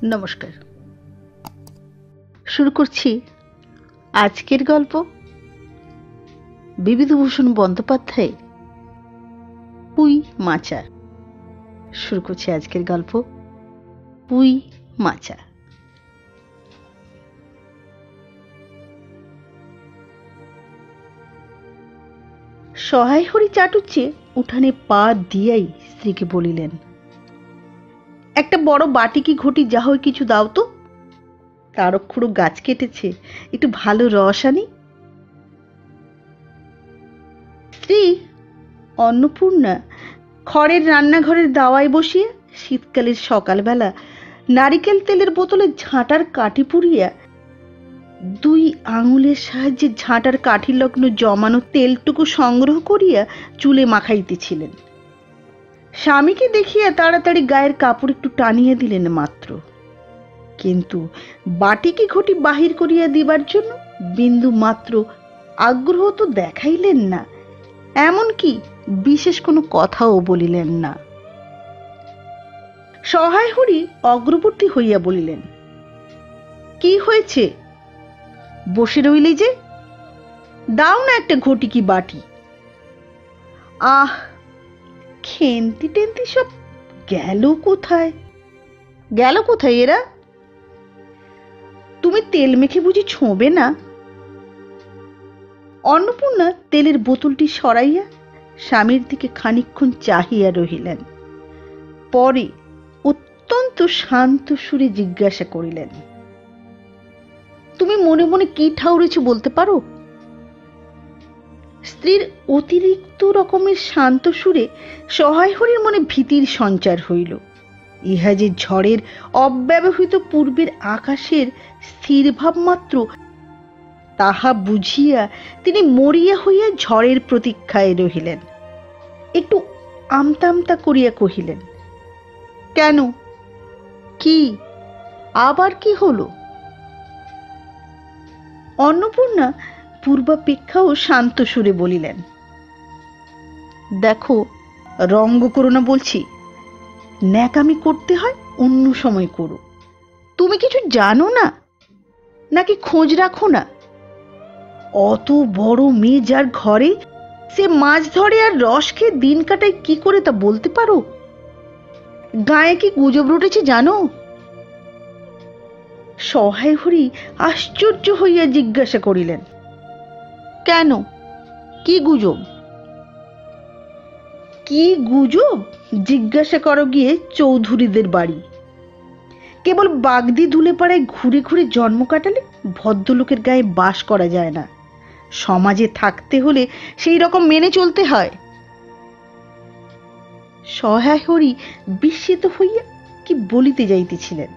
নমস্কার। শুরু করছি আজকের গল্প। বিভূতিভূষণ বন্দ্যোপাধ্যায় পুঁই মাচা। শুরু করছি আজকের গল্প পুঁই মাচা। সহায় হরি চাটুজ্জে উঠানে পা দিয়াই স্ত্রীকে বলিলেন, একটা বড় বাটি কি ঘটি যা হয় কিছু দাও তো। তারক্ষুড়ো গাছ কেটেছে, একটু ভালো রস আনি। স্ত্রী অন্নপূর্ণা খড়ের রান্নাঘরের দাওয়ায় বসিয়া শীতকালের সকালবেলা নারিকেল তেলের বোতলে ঝাঁটার কাঠি পুড়িয়া দুই আঙুলের সাহায্যে ঝাঁটার কাঠির লগ্ন জমানো তেলটুকু সংগ্রহ করিয়া চুলে মাখাইতেছিলেন। স্বামীকে দেখিয়া তাড়াতাড়ি গায়ের কাপড় একটু টানিয়া দিলেন মাত্র, কিন্তু বাটিকে ঘটি বাহির করিয়া দিবার জন্য বিন্দু মাত্র আগ্রহ তো দেখাইলেন না, এমনকি বিশেষ কোনো কথাও বলিলেন না। সহায় হরি অগ্রবর্তী হইয়া বলিলেন, কি হয়েছে, বসে রইলে যে, দাও না একটা ঘটি কি বাটি। আহ, খেন্তি টেন্তি সব গেল কোথায়? গেল কোথায় এরা? তুমি তেল মেখে বুঝি ছোঁবে না? অন্নপূর্ণা তেলের বোতলটি সরাইয়া স্বামীর দিকে খানিকক্ষণ চাহিয়া রহিলেন। পরে অত্যন্ত শান্ত সুরে জিজ্ঞাসা করিলেন, তুমি মনে মনে কি ঠাউরেছ বলতে পারো? স্ত্রীর অতিরিক্ত রকমের শান্ত সুরে সহায় হরির মনে ভীতির সঞ্চার হইল। ইহা যে ঝড়ের অব্যবহৃত পূর্বের আকাশের স্থির ভাব মাত্র, তাহা বুঝিয়া তিনি মরিয়া হইয়া ঝড়ের প্রতীক্ষায় রহিলেন। একটু আমতা আমতা করিয়া কহিলেন, কেন, কি, আবার কি হলো? অন্নপূর্ণা পূর্বাপেক্ষাও শান্ত সুরে বলিলেন, দেখো, রঙ্গ করো না বলছি, ন্যাকামি করতে হয় অন্য সময় করো। তুমি কিছু জানো না, নাকি খোঁজ রাখো না? অত বড় মেয়ে যার ঘরে, সে মাছ ধরে আর রস খেয়ে দিন কাটায় কি করে তা বলতে পারো? গায়ে কি গুজব রটেছে জানো? সহায় হরি আশ্চর্য হইয়া জিজ্ঞাসা করিলেন, কেন, কি গুজব? কি গুজব জিজ্ঞাসা করো গিয়ে চৌধুরীদের বাড়ি। কেবল বাগদি ধুলেপাড়ায় ঘুরে ঘুরে জন্ম কাটালে ভদ্রলোকের গায়ে বাস করা যায় না। সমাজে থাকতে হলে সেই রকম মেনে চলতে হয়। সহায় হরি বিস্মিত হইয়া কি বলিতে যাইতেছিলেন,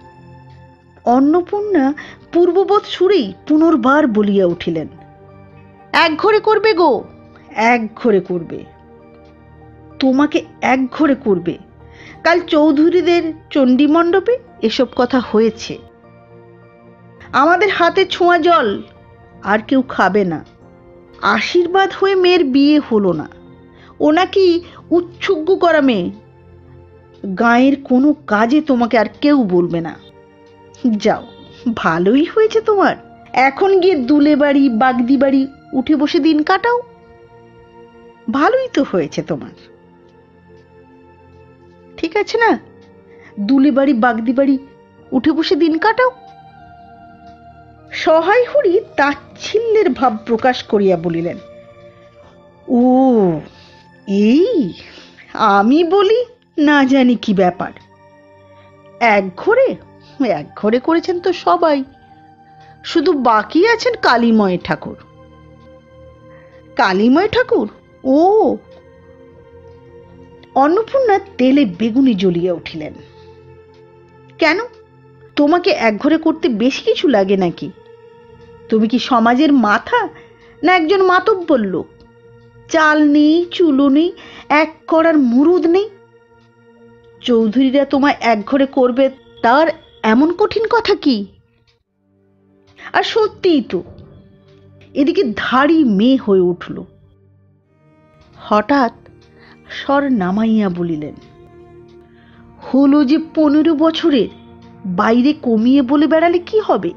অন্নপূর্ণা পূর্ববৎ সুরেই পুনর্বার বলিয়া উঠিলেন, এক ঘরে করবে গো, এক ঘরে করবে, তোমাকে এক ঘরে করবে। কাল চৌধুরীদের চণ্ডী মণ্ডপে এসব কথা হয়েছে। আমাদের হাতে ছোঁয়া জল আর কেউ খাবে না। আশীর্বাদ হয়ে মেয়ের বিয়ে হলো না, ও নাকি উচ্ছুগ্য করা মেয়ে। গায়ের কোনো কাজে তোমাকে আর কেউ বলবে না। যাও, ভালোই হয়েছে তোমার, এখন গিয়ে দুলে বাড়ি বাগদি বাড়ি উঠে বসে দিন কাটাও। ভালোই তো হয়েছে তোমার, ঠিক আছে না? দুলে বাড়ি বাগদি বাড়ি উঠে বসে দিন কাটাও। সহায় হরি তাচ্ছিল্যের ভাব প্রকাশ করিয়া বলিলেন, ও এই, আমি বলি না জানি কি ব্যাপার। এক ঘরে, এক ঘরে করেছেন তো সবাই, শুধু বাকি আছেন কালীময় ঠাকুর। কালীময় ঠাকুর? ও! অন্নপূর্ণা তেলে বেগুনি জ্বলিয়া উঠিলেন। কেন, তোমাকে এক ঘরে করতে বেশি কিছু লাগে নাকি? তুমি কি সমাজের মাথা, না একজন মাতব্বর লোক? চাল নেই, চুলো নেই, এক করার মুরুদ নেই। চৌধুরীরা তোমায় এক ঘরে করবে, তার এমন কঠিন কথা কি? আর সত্যিই তো। এদিকে ধাড়ি মেয়ে হয়ে উঠল। হঠাৎ স্বর নামাইয়া বলিলেন, হলো যে 15 বছরের, বাইরে কমিয়ে বলে বেড়ালে কি হবে?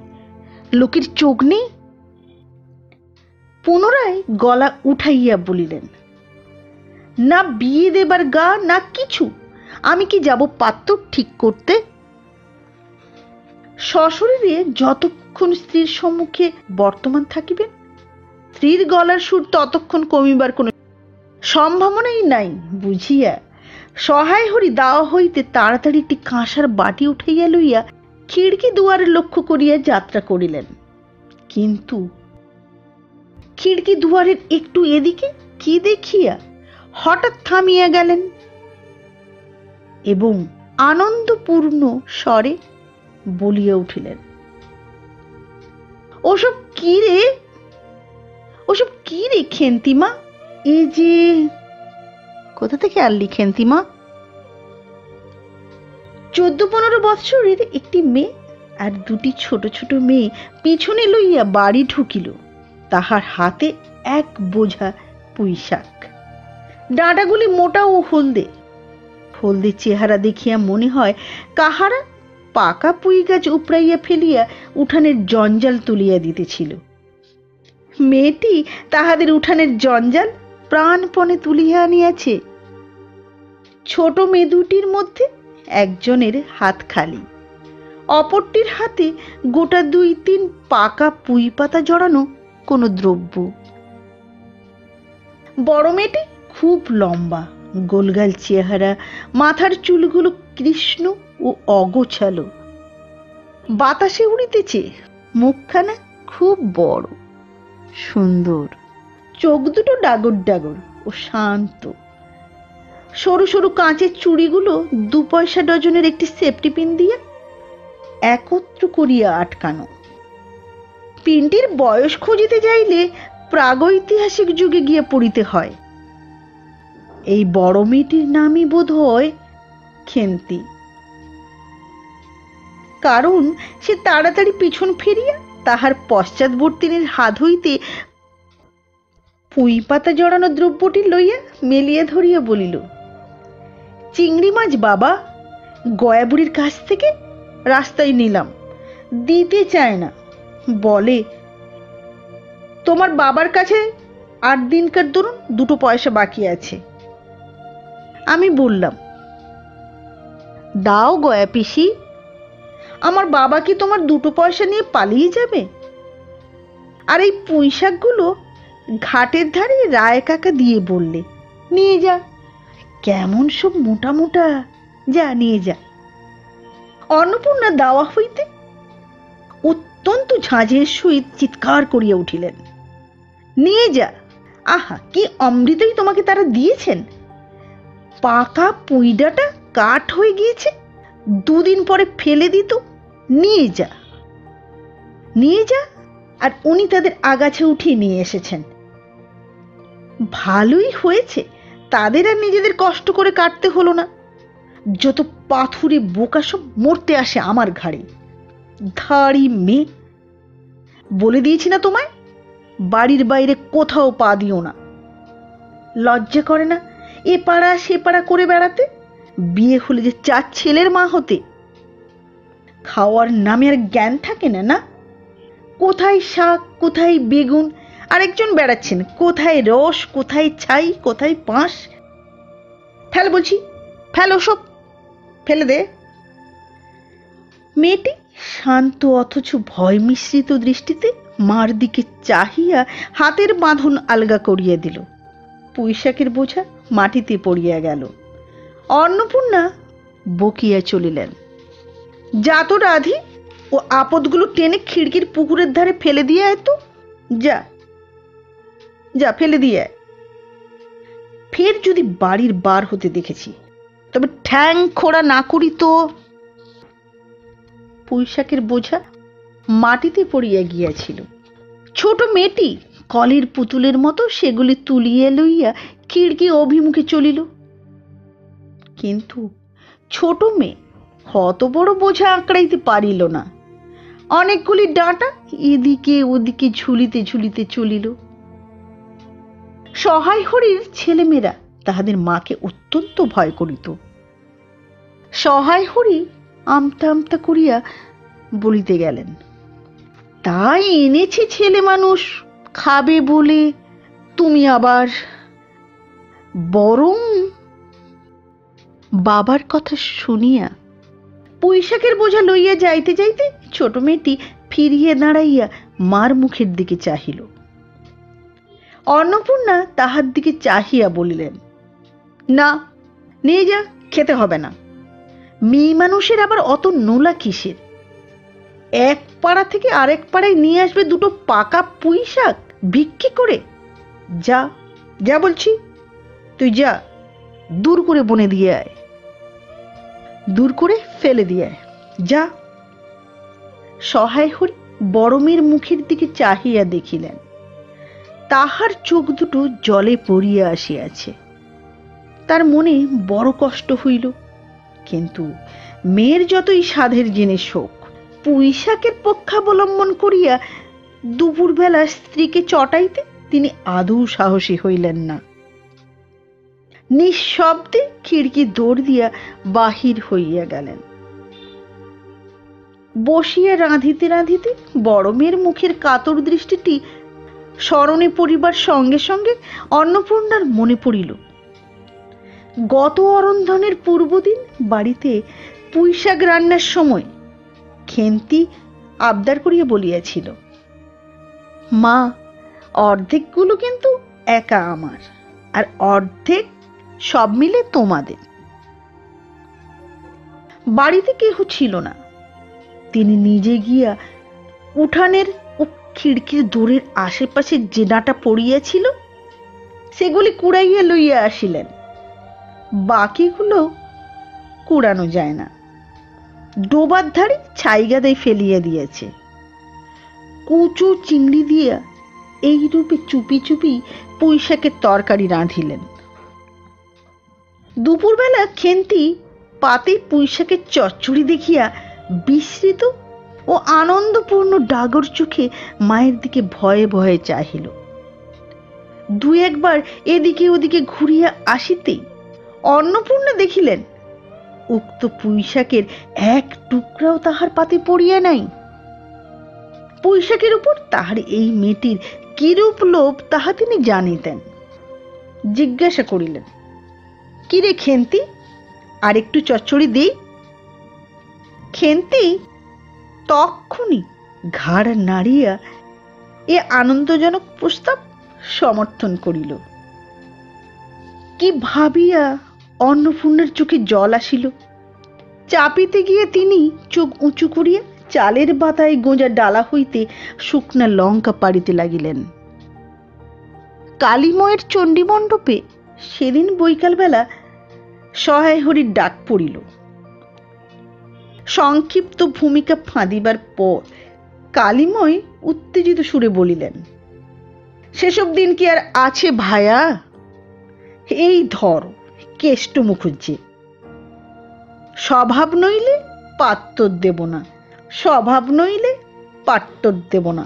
লোকের চোখ নেই? পুনরায় গলা উঠাইয়া বলিলেন, না বিয়ে দেবার গা না কিছু, আমি কি যাব পাত্র ঠিক করতে? সশরীরে যতক্ষণ স্ত্রীর সম্মুখে বর্তমান থাকিবেন, স্ত্রীর গলার সুর ততক্ষণ কমিবার কোনো সম্ভাবনাই নাই বুঝিয়া সহায় হরি দাওয়া হইতে তাড়াতাড়ি একটি কাঁসার বাটি উঠাইয়া লইয়া খিড়কি দুয়ারে লক্ষ্য করিয়া যাত্রা করিলেন। কিন্তু খিড়কি দুয়ারের একটু এদিকে কি দেখিয়া হঠাৎ থামিয়া গেলেন এবং আনন্দপূর্ণ স্বরে বলিয়া উঠিলেন, ওসব কি রে, ওসব কি রে খেন্তিমা? এ যে কোথা থেকে আনলি খেন্তিমা? 14-15 বৎসরের একটি মেয়ে আর দুটি ছোট ছোট মেয়ে পিছনে লইয়া বাড়ি ঢুকিল। তাহার হাতে এক বোঝা পুঁইশাক, ডাঁটাগুলি মোটা ও হলদে। হলদে চেহারা দেখিয়া মনে হয় কাহারা পাকা পুঁই গাছ উপড়াইয়া ফেলিয়া উঠানের জঞ্জাল তুলিয়া দিতেছিল। মেয়েটি তাহাদের উঠানের জঞ্জাল প্রাণপণে তুলিয়া আনিয়াছে। ছোট মেয়ে দুটির মধ্যে একজনের হাত খালি, অপরটির হাতে গোটা 2-3 পাকা পুঁই পাতা জড়ানো কোনো দ্রব্য। বড় মেয়েটি খুব লম্বা, গোলগাল চেহারা, মাথার চুলগুলো কৃষ্ণ ও অগোছালো, বাতাসে উড়িতেছে। মুখখানা খুব বড়, সুন্দর, চোখ দুটো ডাগর ডাগর ও শান্ত। সরু সরু কাঁচের চুড়িগুলো 2 পয়সা ডজনের একটি সেফটি পিন দিয়ে একত্র করিয়া আটকানো। পিনটির বয়স খুঁজিতে যাইলে প্রাগৈতিহাসিক যুগে গিয়ে পড়িতে হয়। এই বড় মেয়েটির নামই বোধ হয় খেন্তি, কারণ সে তাড়াতাড়ি পিছন ফিরিয়া তাহার পশ্চাৎবর্তিনীর হাত হইতে পুঁই পাতা জড়ানো দ্রব্যটি লইয়া মেলিয়া ধরিয়া বলিল, চিংড়ি মাছ বাবা, গয়াবুড়ির কাছ থেকে রাস্তায় নিলাম, দিতে চায় না, বলে তোমার বাবার কাছে 8 দিনকার ধরুন 2 পয়সা বাকি আছে। আমি বললাম, দাও গয়া পিসি, আমার বাবা কি তোমার 2 পয়সা নিয়ে পালিয়ে যাবে? আর এই পুঁইশাকগুলো ঘাটের ধারে রায় কাকা দিয়ে বললে, নিয়ে যা, কেমন সব মোটা মোটা, যা নিয়ে যা। অন্নপূর্ণা দাওয়া হইতে অত্যন্ত ঝাঁঝের সহিত চিৎকার করিয়া উঠিলেন, নিয়ে যা, আহা কি অমৃতই তোমাকে তারা দিয়েছেন। পাকা পুঁইডাটা কাঠ হয়ে গিয়েছে, 2 দিন পরে ফেলে দিত, নিয়ে যা, নিয়ে যা। আর উনি তাদের আগাছা উঠিয়ে নিয়ে এসেছেন। ভালোই হয়েছে, তাদের আর নিজেদের কষ্ট করে কাটতে হলো না। যত পাথুরে বোকা সব মরতে আসে আমার ঘাড়ে। ধাড়ি মেয়ে, বলে দিয়েছি না তোমায়, বাড়ির বাইরে কোথাও পা দিও না। লজ্জা করে না এ পাড়া সে পাড়া করে বেড়াতে? বিয়ে হলে যে 4 ছেলের মা হতে। খাওয়ার নামে আর জ্ঞান থাকে না, না? কোথায় শাক, কোথায় বেগুন, আরেকজন বেড়াচ্ছেন কোথায় রস, কোথায় ছাই, কোথায় পাঁশ। ফেল বলছি, ফেল, ওসব ফেলে দে। মেয়েটি শান্ত অথচ ভয় মিশ্রিত দৃষ্টিতে মার দিকে চাহিয়া হাতের বাঁধন আলগা করিয়া দিল। পুঁইশাকের বোঝা মাটিতে পড়িয়া গেল। অন্নপূর্ণা বকিয়া চলিলেন, যা তো রাধি, ও আপদগুলো টেনে খিড়কির পুকুরের ধারে ফেলে দিয়ে আয় তো, যা যা ফেলে দিয়ে আয়। ফের যদি বাড়ির বার হতে দেখেছি তবে ঠ্যাং খোড়া না করি তো। পুঁইশাকের বোঝা মাটিতে পড়িয়া গিয়াছিল। ছোট মেয়েটি কলের পুতুলের মতো সেগুলি তুলিয়া লইয়া খিড়কি অভিমুখে চলিল। কিন্তু ছোট মেয়ে অত বড় বোঝা আঁকড়াইতে পারিল না। অনেকগুলি ডাঁটা এদিকে ওদিকে ঝুলিতে ঝুলিতে চলিল। সহায় হরির ছেলেমেয়েরা তাহাদের মাকে অত্যন্ত ভয় করিত। সহায় হরি আমতা আমতা করিয়া বলিতে গেলেন, তাই এনেছে ছেলে মানুষ খাবে বলে, তুমি আবার বরং। বাবার কথা শুনিয়া পুঁইশাকের বোঝা লইয়া যাইতে যাইতে ছোট মেয়েটি ফিরিয়া দাঁড়াইয়া মার মুখের দিকে চাহিল। অন্নপূর্ণা তাহার দিকে চাহিয়া বলিলেন, না, নিয়ে যা, খেতে হবে না। মেয়ে মানুষের আবার অত নোলা কিসের? এক পাড়া থেকে আরেক পাড়ায় নিয়ে আসবে দুটো পাকা পুঁইশাক ভিক্ষে করে? যা, যা বলছি, তুই যা, দূর করে বনে দিয়ে আয়, দূর করে ফেলে দিয়ে আয়, যা। সহায় হরি বড় মেয়ের মুখের দিকে চাহিয়া দেখিলেন, তাহার চোখ দুটো জলে পড়িয়া আসিয়াছে। তার মনে বড় কষ্ট হইল, কিন্তু মেয়ের যতই সাধের জিনিস হোক, পুঁইশাকের পক্ষাবলম্বন করিয়া দুপুরবেলা স্ত্রীকে চটাইতে তিনি আদৌ সাহসী হইলেন না। নিঃশব্দে খিড়কি দৌড় দিয়া বাহির হইয়া গেলেন। বসিয়া রাঁধিতে রাঁধিতে বড় মেয়ের মুখের কাতর দৃষ্টিটি স্মরণে পড়িবার সঙ্গে সঙ্গে অন্নপূর্ণার মনে পড়িল, গত অরন্ধনের পূর্বদিন বাড়িতে পুঁইশাক রান্নার সময় খেন্তি আবদার করিয়া বলিয়াছিল, মা, অর্ধেকগুলো কিন্তু একা আমার, আর অর্ধেক সব মিলে তোমাদের। বাড়িতে কেহ ছিল না। তিনি নিজে গিয়া উঠানের ও খিড়কির দূরের আশেপাশে যে ডাঁটা পড়িয়াছিল সেগুলি কুড়াইয়া লইয়া আসিলেন। বাকিগুলো কুড়ানো যায় না, ডোবার ধারে ছাইগাদায় ফেলিয়া দিয়েছে। কুচো চিংড়ি দিয়া এই রূপে চুপি চুপি পুঁইশাকের তরকারি রাঁধিলেন। দুপুরবেলা খেন্তি পাতে পুঁইশাকের চচ্চড়ি দেখিয়া বিস্মৃত ও আনন্দপূর্ণ ডাগর চোখে মায়ের দিকে ভয়ে ভয়ে চাহিল। দু একবার এদিকে ওদিকে ঘুরিয়া আসিতেই অন্নপূর্ণা দেখিলেন উক্ত পুঁইশাকের এক টুকরাও তাহার পাতে পড়িয়া নাই। পুঁইশাকের উপর তাহার এই মেয়েটির কিরূপ লোভ তাহা তিনি জানিতেন। জিজ্ঞাসা করিলেন, কিরে খেন্তি, আর একটু চচ্চড়ি দেই? খেন্তি তক্ষুনি ঘাড় নাড়িয়া এ আনন্দজনক প্রস্তাব সমর্থন করিল। কি ভাবিয়া অন্নপূর্ণার চোখে জল আসিল। চাপিতে গিয়ে তিনি চোখ উঁচু করিয়া চালের বাতায় গোঁজা ডালা হইতে শুকনা লঙ্কা পাড়িতে লাগিলেন। কালীময়ের চণ্ডী মণ্ডপে সেদিন বৈকালবেলা সহায় হরির ডাক পড়িল। সংক্ষিপ্ত ভূমিকা ফাঁদিবার পর কালীময় উত্তেজিত সুরে বলিলেন, সেসব দিন কি আর আছে ভায়া? এই ধর কেষ্ট মুখুজ্জি, স্বভাব নইলে পাত্তর দেব না, স্বভাব নইলে পাট্টর দেব না।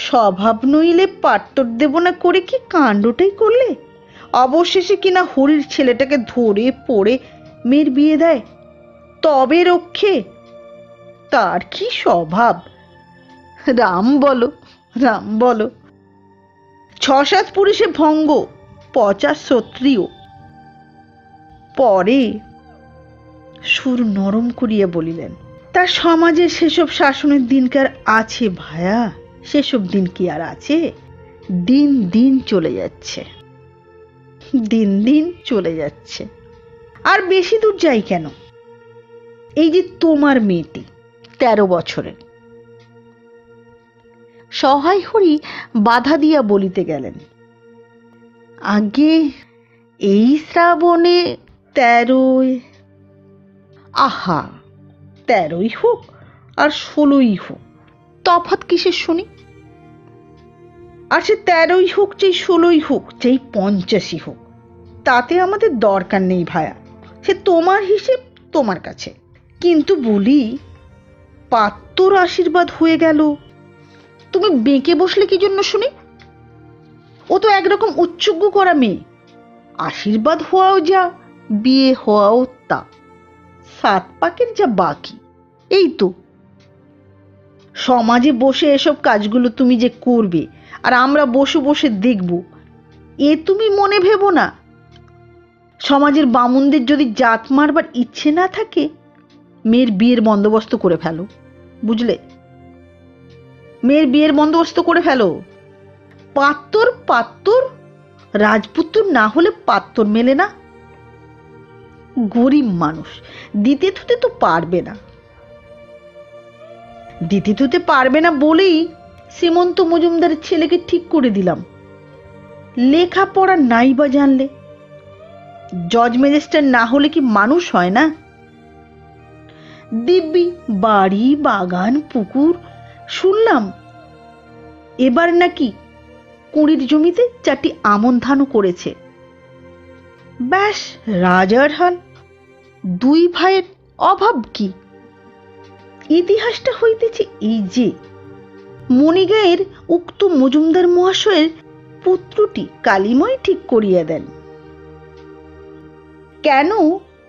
স্বভাব নইলে পাট্টর দেব না করে কি কাণ্ডটাই করলে? অবশেষে কিনা হরির ছেলেটাকে ধরে পড়ে মেয়ের বিয়ে দেয়, তবে রক্ষে। তার কি স্বভাব! রাম বলো, রাম বলো। 6-7 পুরুষে ভঙ্গ, 50 ক্ষত্রিয়। পরে সুর নরম করিয়া বলিলেন, তার সমাজে সেসব শাসনের দিনকার আছে ভায়া? সেসব দিন কি আর আছে? দিন দিন চলে যাচ্ছে, দিন দিন চলে যাচ্ছে। আর বেশি দূর যাই কেন? এই যে তোমার মেয়েটি 13 বছরের। সহায় হরি বাধা দিয়া বলিতে গেলেন, আগে এই শ্রাবণে 13। আহা, 13ই হোক আর 16ই হোক, তফাৎ কিসের শুনি? আর সে 13ই হোক, যেই 16ই হোক, যেই 85ই হোক, তাতে আমাদের দরকার নেই ভায়া। সে তোমার হিসেব তোমার কাছে। কিন্তু বলি, পাত্তর আশীর্বাদ হয়ে গেল, তুমি বেঁকে বসলে কি জন্য শুনি? ও তো একরকম উচ্চজ্ঞ করা মেয়ে। আশীর্বাদ হওয়াও যা, বিয়ে হওয়াও তা। 7 পাকের যা বাকি। এই তো সমাজে বসে এসব কাজগুলো তুমি যে করবে আর আমরা বসে বসে দেখব, এ তুমি মনে ভেবো না। সমাজের বামুনদের যদি জাত মারবার ইচ্ছে না থাকে, মেয়ের বিয়ের বন্দোবস্ত করে ফেলো, বুঝলে? মেয়ের বিয়ের বন্দোবস্ত করে ফেলো। পাত্তর রাজপুত্র না হলে পাত্তর মেলে না। গরিব মানুষ, দিতে থুতে তো পারবে না। দিতে থুতে পারবে না বলেই শ্রীমন্ত মজুমদারের ছেলেকে ঠিক করে দিলাম। লেখাপড়া নাই বা জানলে, জজ ম্যাজিস্ট্রেট না হলে কি মানুষ হয় না? দিব্যি বাড়ি, বাগান, পুকুর। শুনলাম এবার নাকি কুঁড়ির জমিতে 4টি আমন ধানও করেছে। ব্যাস রাজার হাল। 2 ভাইয়ের অভাব কি? ইতিহাসটা হইতেছে এই যে, মণিগাঁয়ের উক্ত মজুমদার মহাশয়ের পুত্রটি কালিময় ঠিক করিয়া দেন। কেন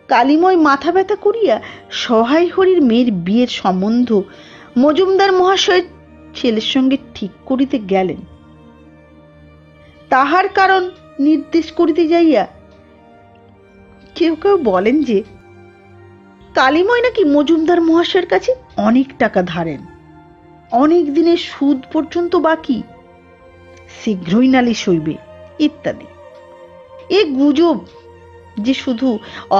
কালিময় মাথা ব্যথা করিয়া সহায় হরির মেয়ের বিয়ের সম্বন্ধ মজুমদার মহাশয়ের ছেলের সঙ্গে ঠিক করিতে গেলেন, তাহার কারণ নির্দেশ করিতে যাইয়া কেউ কেউ বলেন যে কালিময় নাকি মজুমদার মহাশয়ের কাছে অনেক টাকা ধারেন, অনেক দিনের সুদ পর্যন্ত বাকি, শীঘ্রই নালিশ হইবে ইত্যাদি। এ গুজব যে শুধু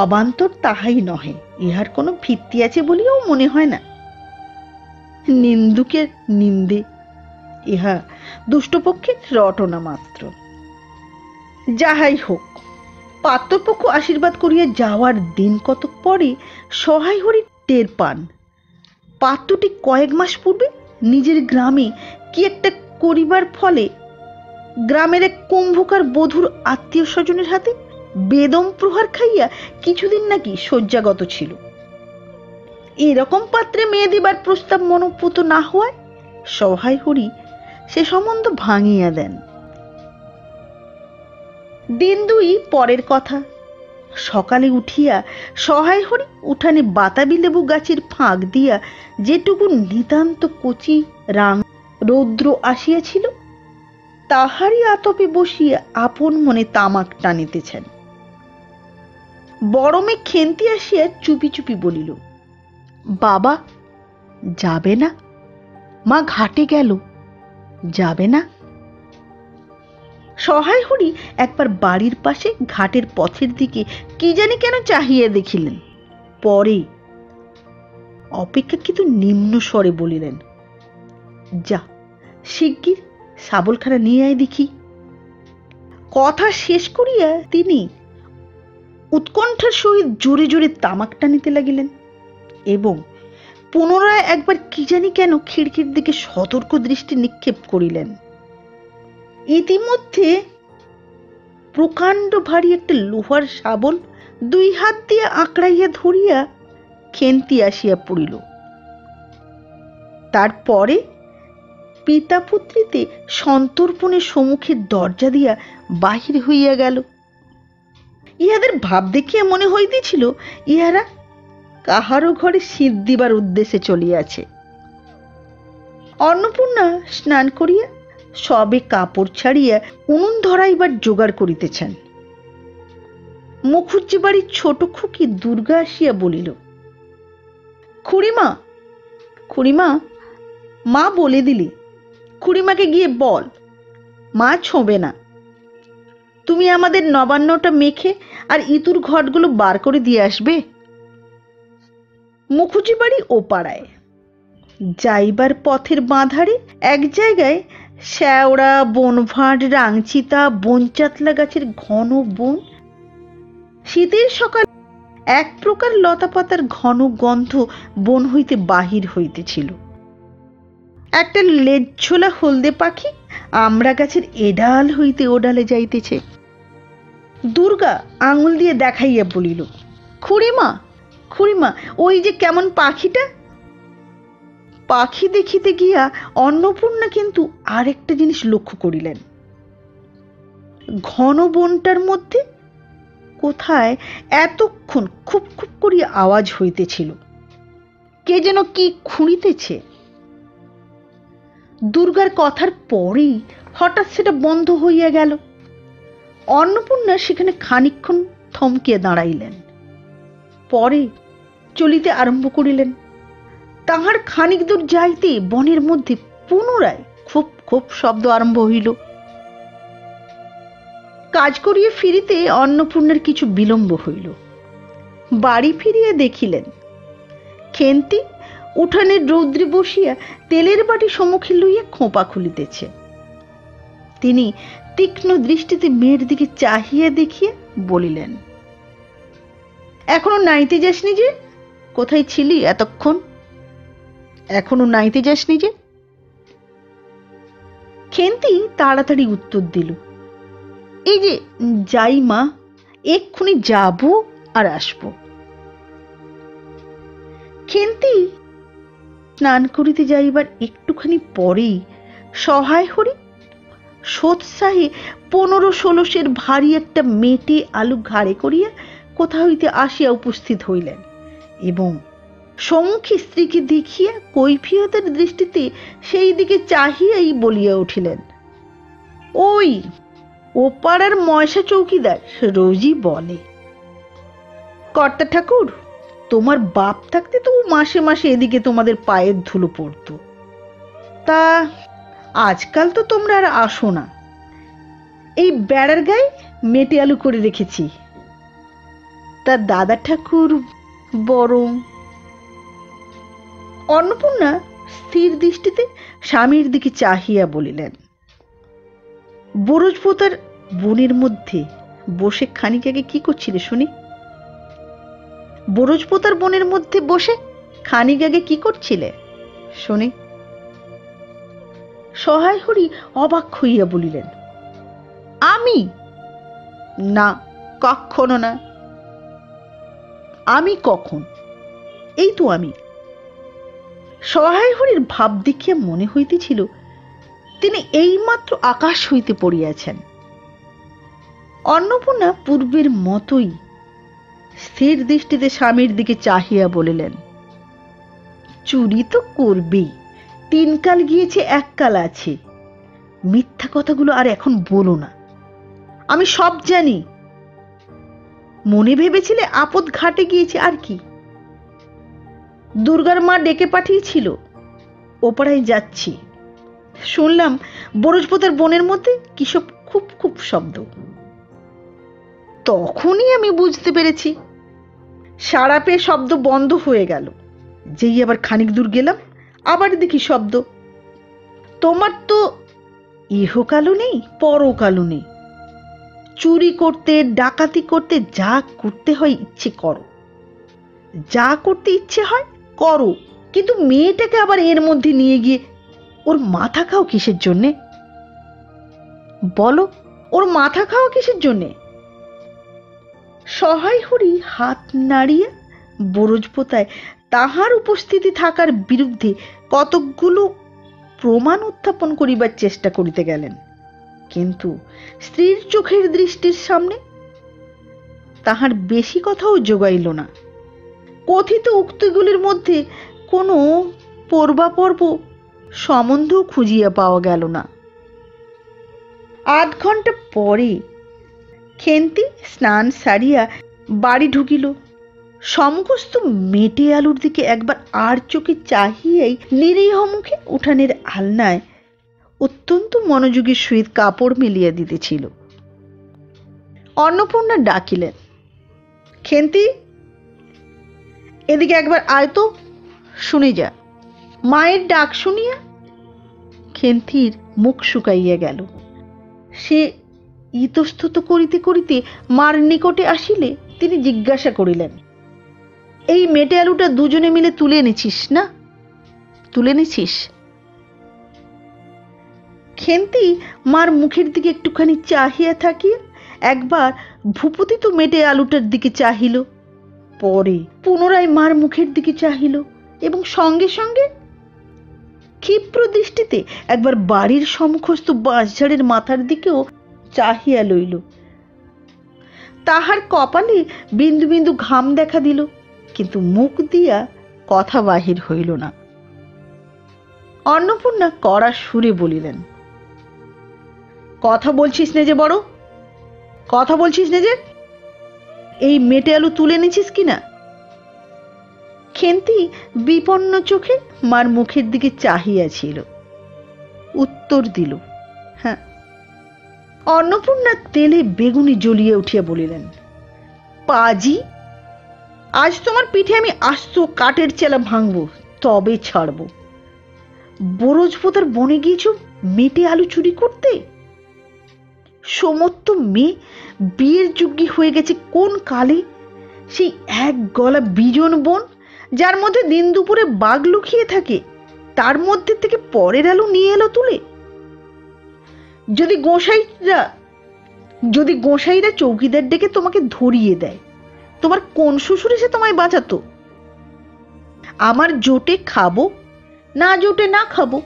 অবান্তর তাহাই নহে, ইহার কোনো ভিত্তি আছে বলিয়াও মনে হয় না। নিন্দুকের নিন্দে, ইহা দুষ্টপক্ষের রটনা মাত্র। যাহাই হোক, পাত্রপক্ষ আশীর্বাদ করিয়া যাওয়ার দিন কতক পরে সহায় হরি টের পান পাত্রটি কয়েক মাস পূর্বে নিজের গ্রামে কি একটা করিবার ফলে গ্রামের এক কুম্ভকার বধূর আত্মীয় স্বজনের হাতে বেদম প্রহার খাইয়া কিছুদিন নাকি শয্যাগত ছিল। এরকম পাত্রে মেয়ে দিবার প্রস্তাব মনোপুত না হওয়ায় সহায় হরি সে সম্বন্ধ ভাঙিয়া দেন। দিন 2 পরের কথা, সকালে উঠিয়া সহায় হরি উঠানে বাতাবি লেবু গাছের ফাঁক দিয়া যেটুকু নিতান্ত কচি রাং রৌদ্র আসিয়াছিল, তাহারই আতপে বসিয়া আপন মনে তামাক টানিতেছেন। বড় মেয়ে খেন্তি আসিয়া চুপি চুপি বলিল, বাবা যাবে না? মা ঘাটে গেল, যাবে না? সহায় হরি একবার বাড়ির পাশে ঘাটের পথের দিকে কি জানি কেন চাহিয়া দেখিলেন, পরে অপেক্ষাকৃত নিম্ন স্বরে বলিলেন, যা শিগগির শাবলখানা নিয়ে আয় দেখি। কথা শেষ করিয়া তিনি উৎকণ্ঠার সহিত জোরে জোরে তামাক টানিতে লাগিলেন এবং পুনরায় একবার কি জানি কেন খিড়কির দিকে সতর্ক দৃষ্টি নিক্ষেপ করিলেন। ইতিমধ্যে প্রকাণ্ড ভারী একটা লোহার শাবল 2 হাত দিয়ে আঁকড়াইয়া ধরিয়া খেন্তি আসিয়া পড়িল। তারপরে পিতা পুত্রীতে সন্তর্পণে সম্মুখের দরজা দিয়া বাহির হইয়া গেল। ইহাদের ভাব দেখিয়া মনে হইতেছিল ইহারা কাহারও ঘরে শীত দিবার উদ্দেশ্যে চলিয়াছে। অন্নপূর্ণা স্নান করিয়া সবে কাপড় ছাড়িয়া উনুন ধরাইবার জোগাড় করিতেছেন। মুখুজ্জি বাড়ির ছোট খুকি দুর্গা আসিয়া বলিল, খুড়িমা, খুড়িমা, মা বলে দিলি, খুড়িমাকে গিয়ে বল মা ছোঁবে না। তুমি আমাদের নবান্নটা মেখে আর ইতুর ঘটগুলো বার করে দিয়ে আসবে। মুখুজ্জি বাড়ি ও পাড়ায় যাইবার পথের বাঁধারে এক জায়গায় শ্যাওড়া, বনভাঁড়, রাংচিতা, বনচাতলা গাছের ঘন বন, শীতের সকাল এক প্রকার লতাপাতার ঘন গন্ধ বন হইতে বাহির হইতেছিল। একটা লেজঝোলা হলদে পাখি আমড়া গাছের এডাল হইতে ওডালে যাইতেছে। দুর্গা আঙুল দিয়ে দেখাইয়া বলিল, খুড়িমা, খুড়িমা, ওই যে কেমন পাখিটা। পাখি দেখিতে গিয়া অন্নপূর্ণা কিন্তু আরেকটা জিনিস লক্ষ্য করিলেন। ঘন বনটার মধ্যে কোথায় এতক্ষণ খুব খুব করিয়া আওয়াজ হইতেছিল, কে যেন কি খুঁড়িতেছে। দুর্গার কথার পরেই হঠাৎ সেটা বন্ধ হইয়া গেল। অন্নপূর্ণা সেখানে খানিকক্ষণ থমকিয়া দাঁড়াইলেন, পরে চলিতে আরম্ভ করিলেন। তাহার খানিক দূর যাইতে বনের মধ্যে পুনরায় খুব খুব শব্দ আরম্ভ হইল। কাজ করিয়া ফিরিতে অন্নপূর্ণার কিছু বিলম্ব হইল। বাড়ি ফিরিয়া দেখিলেন খেন্তি উঠানের রৌদ্রে বসিয়া তেলের বাটি সম্মুখে লইয়া খোঁপা খুলিতেছে। তিনি তীক্ষ্ণ দৃষ্টিতে মেয়ের দিকে চাহিয়া দেখিয়া বলিলেন, এখনো নাইতে যাসনি যে? কোথায় ছিলি এতক্ষণ? এখনো নাইতে যাসনি যে? খেন্তি তাড়াতাড়ি উত্তর দিল, এই যে যাই মা, এক্ষুনি যাব আর আসবো। খেন্তি স্নান করিতে যাইবার একটুখানি পরেই সহায় হরি সোৎসাহে 15-16 সের ভারী একটা মেটে আলু ঘাড়ে করিয়া কোথা হইতে আসিয়া উপস্থিত হইলেন এবং সম্মুখে স্ত্রীকে দেখিয়া কৈফিয়তের দৃষ্টিতে সেই দিকে চাহিয়াই বলিয়া উঠিলেন, ওই ও পাড়ার ময়সা চৌকিদার রোজই বলে, কর্তা ঠাকুর, তোমার বাপ থাকতে তো মাসে মাসে এদিকে তোমাদের পায়ের ধুলো পড়তো, তা আজকাল তো তোমরা আর আসো না। এই বেড়ার গায়ে মেটে আলু করে রেখেছি, তা দাদা ঠাকুর বরং। অন্নপূর্ণা স্থির দৃষ্টিতে স্বামীর দিকে চাহিয়া বলিলেন, বরজপোতার বনের মধ্যে বসে খানিক আগে কি করছিলে শুনি? বরজপোতার বনের মধ্যে বসে খানিক আগে কি করছিলে শুনি? সহায় হরি অবাক হইয়া বলিলেন, আমি? না, কখনো না। আমি কখন? এই তো আমি। সহায় হরির ভাব দেখিয়া মনে হইতেছিল তিনি এইমাত্র আকাশ হইতে পড়িয়াছেন। অন্নপূর্ণা পূর্বের মতোই স্থির দৃষ্টিতে স্বামীর দিকে চাহিয়া বলিলেন, চুরি তো করবেই, 3 কাল গিয়েছে 1 কাল আছে, মিথ্যা কথাগুলো আর এখন বলো না, আমি সব জানি। মনে ভেবেছিলে আপদ ঘাটে গিয়েছে আর কি? দুর্গার মা ডেকে পাঠিয়েছিল, ওপাড়ায় যাচ্ছি, শুনলাম বরজপোতার বনের মধ্যে কিসব খুব খুব শব্দ। তখনই আমি বুঝতে পেরেছি। সাড়া পেয়ে শব্দ বন্ধ হয়ে গেল, যেই আবার খানিক দূর গেলাম আবার দেখি শব্দ। তোমার তো ইহকালও নেই পরকালও নেই, চুরি করতে ডাকাতি করতে যা করতে হয় ইচ্ছে করো, যা করতে ইচ্ছে হয় করো, কিন্তু মেয়েটাকে আবার এর মধ্যে নিয়ে গিয়ে ওর মাথা খাও কিসের জন্যে? বলো, ওর মাথা খাও কিসের জন্যে? সহায় হরি হাত নাড়িয়া বরজপোতায় তাহার উপস্থিতি থাকার বিরুদ্ধে কতকগুলো প্রমাণ উত্থাপন করিবার চেষ্টা করিতে গেলেন, কিন্তু স্ত্রীর চোখের দৃষ্টির সামনে তাহার বেশি কথাও জোগাইল না। কথিত উক্তিগুলির মধ্যে কোনো পূর্বাপর্ব সম্বন্ধ খুঁজিয়া পাওয়া গেল না। 8 ঘন্টা পরে খেন্তি স্নান সারিয়া বাড়ি ঢুকিল। সমস্ত মেটে আলুর দিকে একবার আর চোখে চাহিয়াই নিরীহ মুখে উঠানের আলনায় অত্যন্ত মনোযোগের সহিত কাপড় মেলিয়া দিতেছিল। অন্নপূর্ণা ডাকিলেন, খেন্তি, এদিকে একবার আয় তো, শুনে যা। মায়ের ডাক শুনিয়া খেন্তির মুখ শুকাইয়া গেল। সে ইতস্তত করিতে করিতে মার নিকটে আসিলে তিনি জিজ্ঞাসা করিলেন, এই মেটে আলুটা দুজনে মিলে তুলে এনেছিস না? তুলে এনেছিস? খেন্তি মার মুখের দিকে একটুখানি চাহিয়া থাকিয়া একবার ভূপতিত মেটে আলুটার দিকে চাহিল, পরে পুনরায় মার মুখের দিকে চাহিল এবং সঙ্গে সঙ্গে ক্ষিপ্র দৃষ্টিতে একবার বাড়ির সম্মুখস্থ বাঁশঝাড়ের মাথার দিকেও চাহিয়া লইল। তাহার কপালে বিন্দু বিন্দু ঘাম দেখা দিল, কিন্তু মুখ দিয়া কথা বাহির হইল না। অন্নপূর্ণা কড়া সুরে বলিলেন, কথা বলছিস নে যে বড়, কথা বলছিস নে যে, এই মেটে আলু তুলে নিছিস কিনা? খেন্তি বিপন্ন চোখে মার মুখের দিকে চাহিয়াছিল, উত্তর দিল, হ্যাঁ। অন্নপূর্ণা তেলে বেগুনি জ্বলিয়ে উঠিয়া বলিলেন, পাজি, আজ তোমার পিঠে আমি আস্ত কাঠের চেলা ভাঙবো, তবে ছাড়ব। বরজপোতার বনে গিয়েছ মেটে আলু চুরি করতে? সমস্ত মেয়ে বিয়ের যোগ্যী হয়ে গেছে কোন কালে, সেই এক গলা বিজন বন, যার মধ্যে দিন দুপুরে বাঘ লুকিয়ে থাকে, তার মধ্যে থেকে পরের আলু নিয়ে এলো তুলে। যদি গোসাইরা চৌকিদার ডেকে তোমাকে ধরিয়ে দেয়, তোমার কোন শ্বশুর এসে তোমায় বাঁচাতো? আমার জোটে খাবো, না জোটে না খাবো,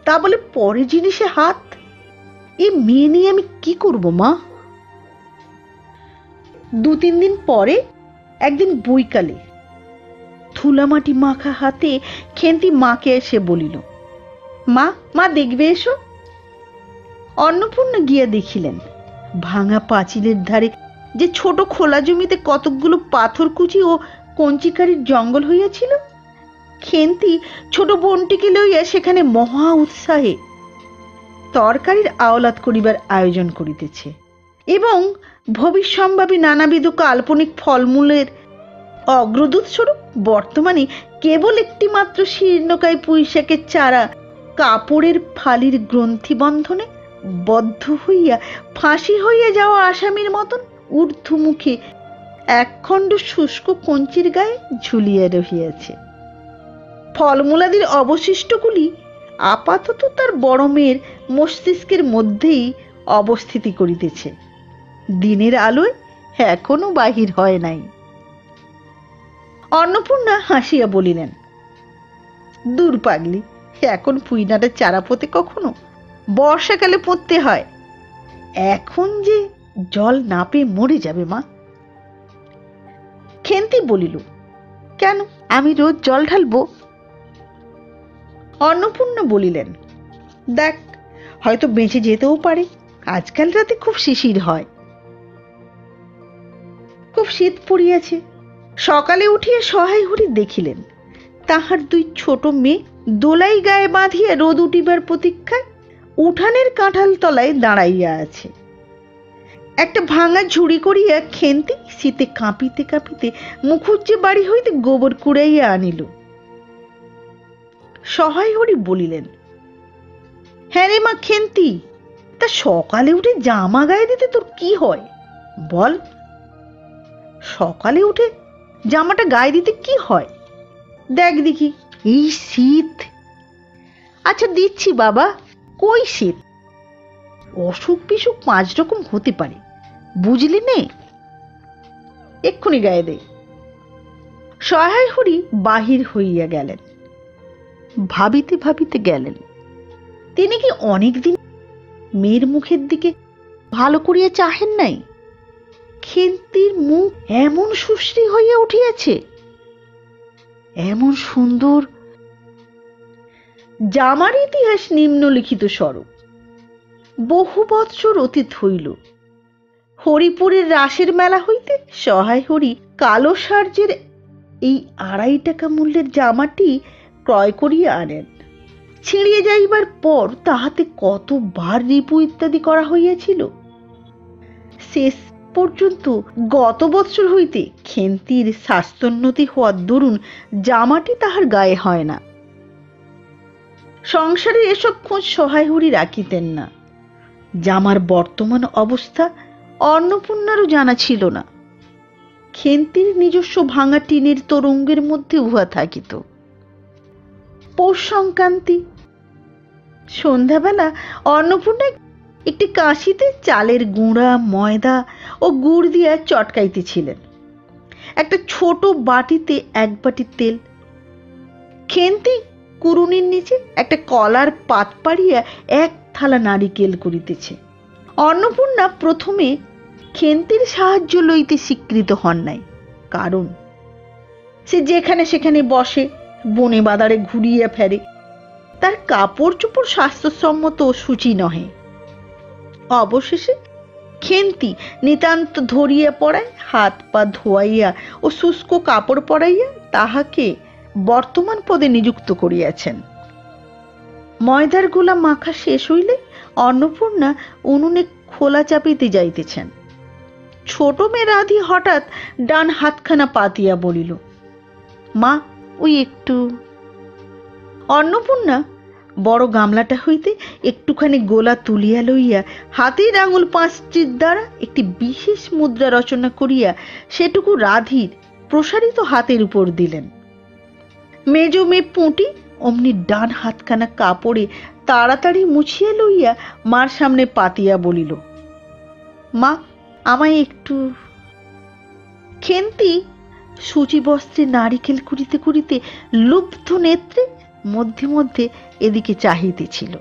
তা বলে পরে জিনিসে হাত। এই মেয়ে নিয়ে আমি কি করব মা? 2-3 দিন পরে একদিন বৈকালে ধুলামাটি মাখা হাতে খেন্তি মাকে এসে বলিল, মা, মা দেখবে এসো। অন্নপূর্ণা গিয়া দেখিলেন, ভাঙা পাঁচিলের ধারে যে ছোট খোলা জমিতে কতকগুলো পাথরকুচি ও কঞ্চিকারির জঙ্গল হইয়াছিল, খেন্তি ছোট বোনটিকে লইয়া সেখানে মহা উৎসাহে তরকারির আওলাদ করিবার আয়োজন করিতেছে, এবং ভবিষ্যম্ভাবী নানাবিধ কাল্পনিক ফলমূলের অগ্রদূত স্বরূপ বর্তমানে কেবল একটি মাত্র শীর্ণকায় পুঁইশাকের চারা কাপড়ের ফালির গ্রন্থি বন্ধনে বদ্ধ হইয়া ফাঁসি হইয়া যাওয়া আসামির মতন ঊর্ধ্বমুখে একখণ্ড শুষ্ক কঞ্চির গায়ে ঝুলিয়া রহিয়াছে। ফলমূলাদির অবশিষ্টগুলি আপাতত তার বড় মেয়ের মস্তিষ্কের মধ্যেই অবস্থিতি করিতেছে, দিনের আলোয় এখনো বাহির হয় নাই। অন্নপূর্ণা হাসিয়া বলিলেন, দূর পাগলি, এখন পুইনাটা চারা পোতে কখনো? বর্ষাকালে পুঁততে হয়, এখন যে জল না পেয়ে মরে যাবে মা। খেন্তি বলিল, কেন, আমি রোজ জল ঢালবো? অন্নপূর্ণা বলিলেন, দেখ, হয়তো বেঁচে যেতেও পারে, আজকাল রাতে খুব শিশির হয়, খুব শীত পড়িয়াছে। সকালে উঠিয়া সহায় হরি দেখিলেন, তাহার 2 ছোট মেয়ে দোলাই গায়ে বাঁধিয়া রোদ উঠিবার প্রতীক্ষায় উঠানের কাঁঠাল তলায় দাঁড়াইয়া আছে। একটা ভাঙা ঝুড়ি করিয়া খেন্তি শীতে কাঁপিতে কাঁপিতে মুখুজ্জে বাড়ি হইতে গোবর কুড়াইয়া আনিল। সহায় হরি বলিলেন, হ্যাঁ রে মা খেন্তি, তা সকালে উঠে জামা গায়ে দিতে তোর কি হয় বল? সকালে উঠে জামাটা গায়ে দিতে কি হয়? দেখ দেখি, এই শীত। আচ্ছা দিচ্ছি বাবা, কই শীত? অসুখ বিসুখ 5 রকম হতে পারে, বুঝলি নে, এক্ষুনি গায়ে দে। সহায় হরি বাহির হইয়া গেলেন। ভাবিতে ভাবিতে গেলেন, তিনি কি অনেকদিন মেয়ের মুখের দিকে ভালো করিয়া চাহেন নাই? খেন্তির মুখ এমন সুশ্রী হইয়া উঠিয়াছে, এমন সুন্দর। জামার ইতিহাস নিম্নলিখিত স্বরূপ। বহু বৎসর অতীত হইল, হরিপুরের রাসের মেলা হইতে সহায় হরি কালো সার্জের এই 2.5 টাকা মূল্যের জামাটি ক্রয় করিয়া আনেন। ছিঁড়িয়া যাইবার পর তাহাতে কতবার রিপু ইত্যাদি করা হইয়াছিল। শেষ পর্যন্ত গত বৎসর হইতে খেন্তির স্বাস্থ্যোন্নতি হওয়ার দরুন জামাটি তাহার গায়ে হয় না। সংসারে এসব খোঁজ সহায় হরি রাখিতেন না। জামার বর্তমান অবস্থা অন্নপূর্ণারও জানা ছিল না। খেন্তির নিজস্ব ভাঙা টিনের তরঙ্গের মধ্যে উহা থাকিত। পৌষ সংক্রান্তি সন্ধ্যাবেলা অন্নপূর্ণা একটি কাশিতে চালের গুঁড়া, ময়দা ও গুড় দিয়া চটকাইতেছিলেন। একটা ছোট বাটিতে 1 বাটি তেল। খেন্তি কুরুনির নিচে একটা কলার পাত পাড়িয়া 1 থালা নারিকেল করিতেছে। অন্নপূর্ণা প্রথমে খেন্তির সাহায্য লইতে স্বীকৃত হন নাই, কারণ সে যেখানে সেখানে বসে, বনে বাদারে ঘুরিয়া ফেরে, তার কাপড় চোপড় স্বাস্থ্যসম্মত সূচি নহে। অবশেষে খেন্তি নিতান্ত ধরিয়া পড়ায় হাত পা ধোয়াইয়া ও শুষ্ক কাপড় পরাইয়া তাহাকে বর্তমান পদে নিযুক্ত করিয়াছেন। ময়দার গোলা মাখা শেষ হইলে অন্নপূর্ণা উনুনে খোলা চাপিতে যাইতেছেন। ছোট মেয়ে রাধি হঠাৎ ডান হাতখানা পাতিয়া বলিল, মা, ওই একটু। অন্নপূর্ণা বড় গামলাটা হইতে একটুখানি গোলা তুলিয়া লইয়া হাতের আঙুল 5টির দ্বারা একটি বিশেষ মুদ্রা রচনা করিয়া সেটুকু রাধির প্রসারিত হাতের উপর দিলেন। মেজ মেয়ে পুঁটি অমনি ডান হাতখানা কাপড়ে তাড়াতাড়ি মুছিয়া লইয়া মার সামনে পাতিয়া বলিল, মা, আমায় একটু। খেন্তি সূচি বস্ত্রে নারিকেল কুড়িতে কুড়িতে লুব্ধ নেত্রে মধ্যে মধ্যে এদিকে চাহিতেছিল।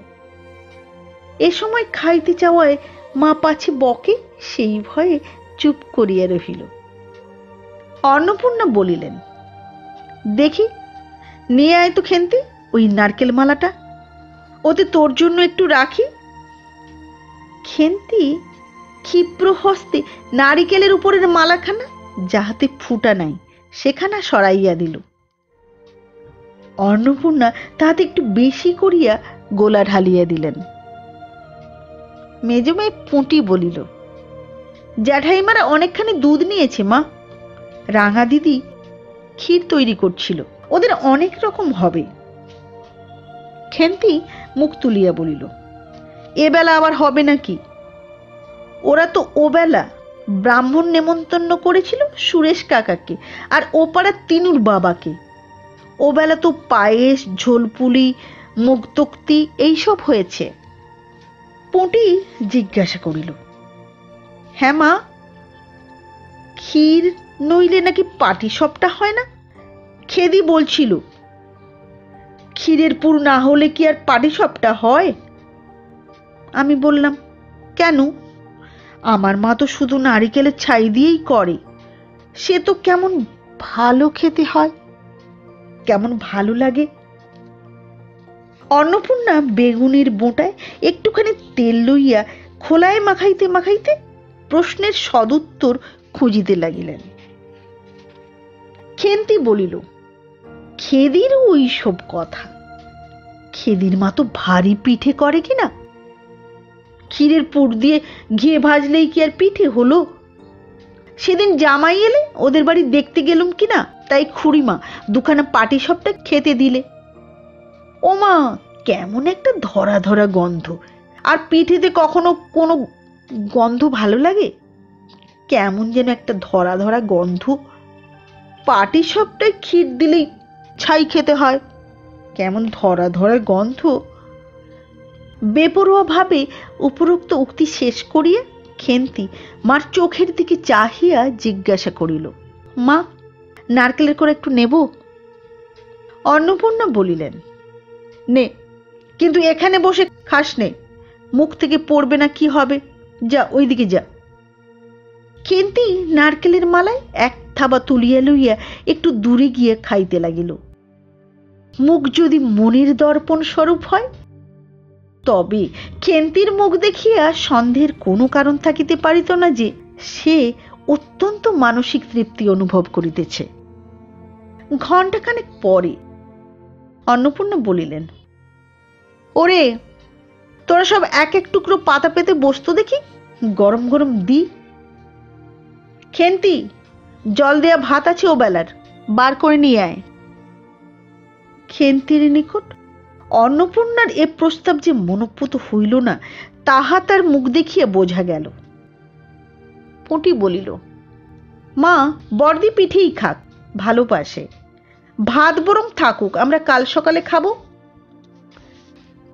এ সময় খাইতে চাওয়ায় মা পাছে বকে, সেই ভয়ে চুপ করিয়া রহিল। অন্নপূর্ণা বলিলেন, দেখি নিয়ে আয় তো খেন্তি ওই নারকেল মালাটা, ওতে তোর জন্য একটু রাখি। খেন্তি ক্ষিপ্র হস্তে নারিকেলের উপরের মালাখানা, যাহাতে ফুটা নাই, সেখানা সরাইয়া দিল। অন্নপূর্ণা তাহাতে একটু বেশি করিয়া গোলা ঢালিয়া দিলেন। মেজ মেয়ে পুঁটি বলিল, জ্যাঠাইমারা অনেকখানি দুধ নিয়েছে মা। রাঙা দিদি ক্ষীর তৈরি করছিল, ওদের অনেক রকম হবে। খেন্তি মুখ তুলিয়া বলিল, এবেলা আবার হবে নাকি? ওরা তো ওবেলা ব্রাহ্মণ নেমন্তন্ন করেছিল সুরেশ কাকাকে আর ওপাড়ার তিনুর বাবাকে। ওবেলা তো পায়েস, ঝোলপুলি, মুগতক্তি এইসব হয়েছে। পুঁটি জিজ্ঞাসা করিল, হ্যাঁ মা, ক্ষীর নইলে নাকি পাটিসাপটা হয় না? খেদি বলছিল। ক্ষীরের পুর না হলে কি আর পাটিসাপটা হয়? আমি বললাম, কেন? আমার মা তো শুধু নারিকেলের ছাই দিয়েই করে। সে তো কেমন ভালো খেতে হয়, কেমন ভালো লাগে। অন্নপূর্ণা বেগুনের বোঁটায় একটুখানি তেল লইয়া খোলায় মাখাইতে মাখাইতে প্রশ্নের সদুত্তর খুঁজিতে লাগিলেন। খেন্তি বলিল, খেদির ওই সব কথা। খেদির মা তো ভারী পিঠে করে কিনা? ক্ষীরের পুর দিয়ে ঘিয়ে ভাজলেই কি আর পিঠে হলো? সেদিন জামাই এলে ওদের বাড়ি দেখতে গেলুম কিনা, তাই খুড়িমা দুখানা পাটিসাপটা খেতে দিলে। ও মা, কেমন একটা ধরা ধরা গন্ধ! আর পিঠেতে কখনো কোনো গন্ধ ভালো লাগে? কেমন যেন একটা ধরা ধরা গন্ধ। পাটিসাপটায় ক্ষীর দিলেই ছাই খেতে হয়, কেমন ধরা ধরা গন্ধ। বেপরোয়া ভাবে উপরোক্ত উক্তি শেষ করিয়া খেন্তি মার চোখের দিকে চাহিয়া জিজ্ঞাসা করিল, মা, নারকেলের করে একটু নেব? অন্নপূর্ণা বলিলেন, নে, কিন্তু এখানে বসে খাস নে, মুখ থেকে পড়বে না কি হবে, যা ওইদিকে যা। খেন্তি নারকেলের মালায় এক থাবা তুলিয়া লইয়া একটু দূরে গিয়া খাইতে লাগিল। মুখ যদি মনের দর্পণ স্বরূপ হয়, তবে খেন্তির মুখ দেখিয়া সন্দেহের কোনো কারণ থাকিতে পারিত না যে সে অত্যন্ত মানসিক তৃপ্তি অনুভব করিতেছে। ঘণ্টাখানেক পরে অন্নপূর্ণা বলিলেন, ওরে, তোরা সব এক এক টুকরো পাতা পেতে বসতো দেখি, গরম গরম দি। খেন্তি, জল দেয়া ভাত আছে ও বেলার, বার করে নিয়ে আয়। খেন্তির নিকট অন্নপূর্ণার এ প্রস্তাব যে মনোপুত হইল না, তাহা তার মুখ দেখিয়া বোঝা গেল। পুঁটি বলিল, মা, বর্দি পিঠেই খাক, ভালোবাসে। ভাত বরং থাকুক, আমরা কাল সকালে খাবো।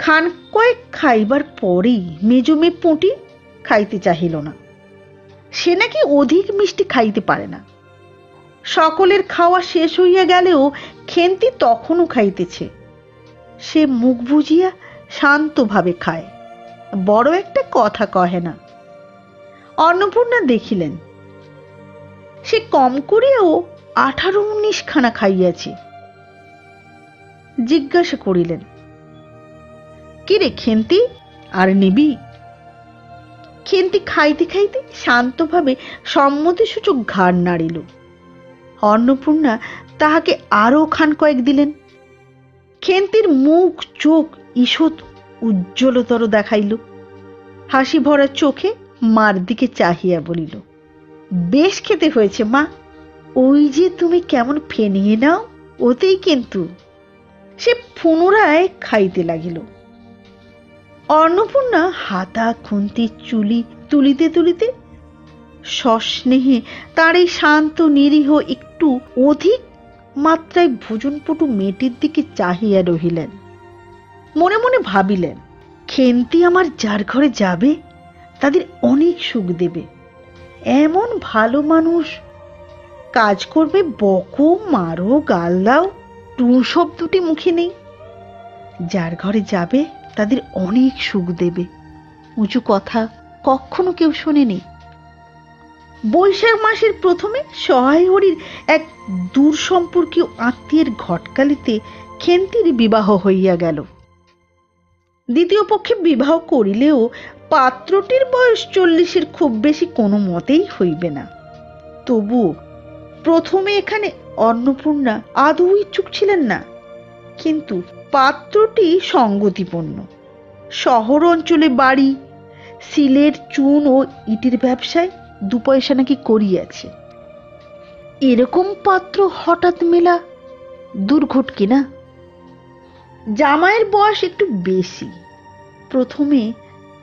খান কয়েক খাইবার পরেই মেজ মেয়ে পুঁটি খাইতে চাহিল না। সে নাকি অধিক মিষ্টি খাইতে পারে না। সকলের খাওয়া শেষ হইয়া গেলেও খেন্তি তখনও খাইতেছে। সে মুখ বুজিয়া শান্তভাবে খায়, বড় একটা কথা কহে না। অন্নপূর্ণা দেখিলেন সে কম করেও 18-19 খানা খাইয়াছে। জিজ্ঞাসা করিলেন, কি রে খেন্তি, আর নিবি? খেন্তি খাইতে খাইতে শান্তভাবে সম্মতিসূচক ঘাড় নাড়িল। অন্নপূর্ণা তাহাকে আরো খান কয়েক দিলেন। খেন্তির মুখ চোখ ঈষৎ উজ্জ্বলতর দেখাইল। হাসি ভরা চোখে মার দিকে চাহিয়া বলিল, বেশ খেতে হয়েছে মা, ওই যে তুমি কেমন ফেনিয়ে নাও ওতেই কিন্তু। সে পুনরায় খাইতে লাগিল। অন্নপূর্ণা হাতা খুন্তি চুলি তুলিতে তুলিতে সস্নেহে তার এই শান্ত নিরীহ একটু অধিক মাত্রায় ভোজনপটু মেয়েটির দিকে চাহিয়া রহিলেন। মনে মনে ভাবিলেন, খেন্তি আমার যার ঘরে যাবে তাদের অনেক সুখ দেবে। এমন ভালো মানুষ, কাজ করবে বকো মারো গাল দাও, টুঁ শব্দটি মুখে নেই। যার ঘরে যাবে তাদের অনেক সুখ দেবে, উঁচু কথা কখনো কেউ শোনেনি। বৈশাখ মাসের প্রথমে সহায় হরির এক দূর সম্পর্কীয় আত্মীয়ের ঘটকালিতে খেন্তির বিবাহ হইয়া গেল। দ্বিতীয় পক্ষে বিবাহ করিলেও পাত্রটির বয়স 40-এর খুব বেশি কোনো মতেই হইবে না। তবুও প্রথমে এখানে অন্নপূর্ণা আদৌ ইচ্ছুক ছিলেন না, কিন্তু পাত্রটি সঙ্গতিপন্ন। শহর অঞ্চলে বাড়ি, সিলেট চুন ও ইটের ব্যবসায় 2 পয়সা নাকি করিয়াছে। এরকম পাত্র হঠাৎ মেলা দুর্ঘট কিনা। জামাইয়ের বয়স একটু বেশি। প্রথমে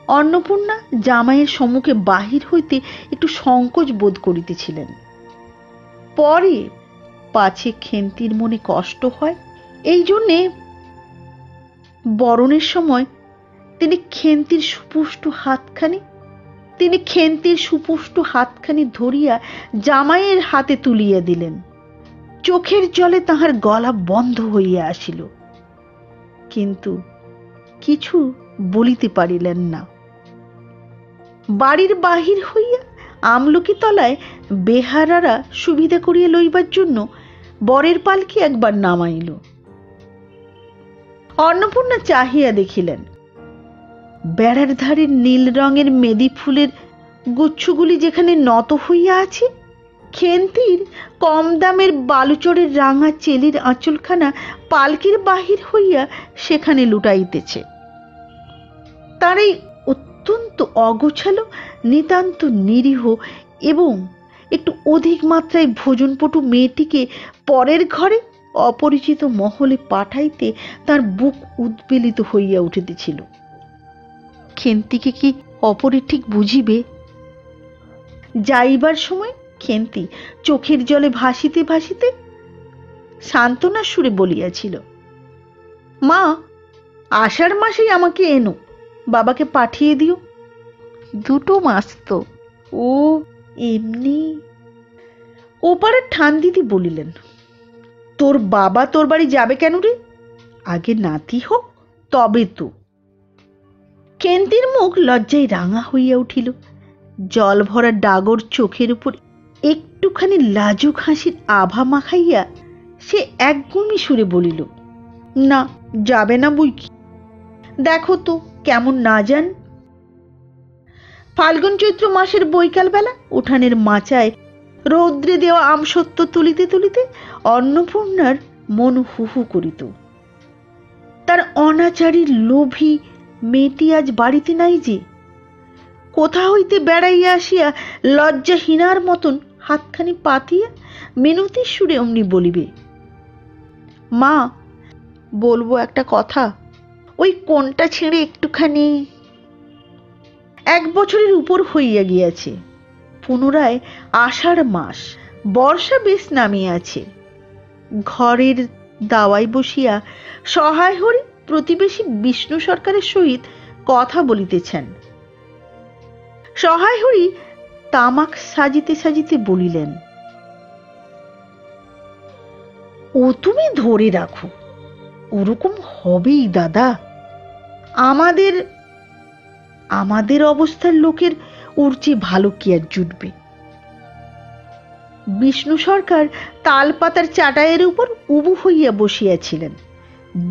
অন্নপূর্ণা জামাইয়ের সম্মুখে বাহির হইতে একটু সংকোচ বোধ করিতেছিলেন। পরে পাছে খেন্তির মনে কষ্ট হয়, এই জন্যে বরণের সময় তিনি খেন্তির সুপুষ্ট হাতখানি ধরিয়া জামাইয়ের হাতে তুলিয়া দিলেন। চোখের জলে তাহার গলা বন্ধ হইয়া আসিল, কিন্তু কিছু বলিতে পারিলেন না। বাড়ির বাহির হইয়া আমলকি তলায় বেহারারা সুবিধা করিয়া লইবার জন্য বরের পালকি একবার নামাইল। অন্নপূর্ণা চাহিয়া দেখিলেন বেড়ার ধারে নীল রঙের মেদি ফুলের গুচ্ছগুলি যেখানে নত হইয়া আছে, খেন্তির কম দামের বালুচরের রাঙা চেলির আঁচলখানা পালকির বাহির হইয়া সেখানে লুটাইতেছে। তার এই অত্যন্ত অগোছালো, নিতান্ত নিরীহ এবং একটু অধিক মাত্রায় ভোজনপটু মেয়েটিকে পরের ঘরে অপরিচিত মহলে পাঠাইতে তার বুক উদ্বেলিত হইয়া উঠিতেছিল। খেন্তিকে কি অপরে ঠিক বুঝিবে? যাইবার সময় খেন্তি চোখের জলে ভাসিতে ভাসিতে সান্ত্বনার সুরে বলিয়াছিল, মা, আষাঢ় মাসেই আমাকে এনো, বাবাকে পাঠিয়ে দিও। 2 মাস তো, ও এমনি। ওপারে ঠান দিদি বলিলেন, তোর বাবা তোর বাড়ি যাবে কেন রে? আগে নাতি হোক তবে তো। খেন্তির মুখ লজ্জায় রাঙা হইয়া উঠিল। জল ভরা ডাগর চোখের উপর একটুখানি লাজুক হাসির আভা মাখাইয়া সে একগুমি সুরে বলিল, না, যাবে না বইকি। দেখো তো কেমন না যান। ফাল্গুন চৈত্র মাসের বৈকাল বেলা উঠানের মাচায় রৌদ্রে দেওয়া আমসত্ব তুলিতে তুলিতে অন্নপূর্ণার মন হুহু করিত। তার অনাচারী লোভী মেয়েটি আজ বাড়িতে নাই যে। কোথা হইতে বেড়াইয়া আসিয়া লজ্জাহীনার মতন হাতখানি পাতিয়া মিনতির সুরে অমনি বলিবে, মা, বলবো একটা কথা, ওই কোনটা ছেড়ে একটুখানি। 1 বছরের উপর হইয়া গিয়াছে। পুনরায় আষাঢ় মাস, বর্ষা বেশ নামিয়াছে। ঘরের দাওয়ায় বসিয়া সহায় হরি প্রতিবেশী বিষ্ণু সরকারের সহিত কথা বলিতেছেন। সহায় হরি তামাক সাজিতে সাজিতে বলিলেন, ও তুমি ধরে রাখো, ওরকম হবেই দাদা। আমাদের অবস্থার লোকের ওর চেয়ে ভালো কি আর জুটবে। বিষ্ণু সরকার তালপাতার চাটাইয়ের উপর উবু হইয়া বসিয়াছিলেন।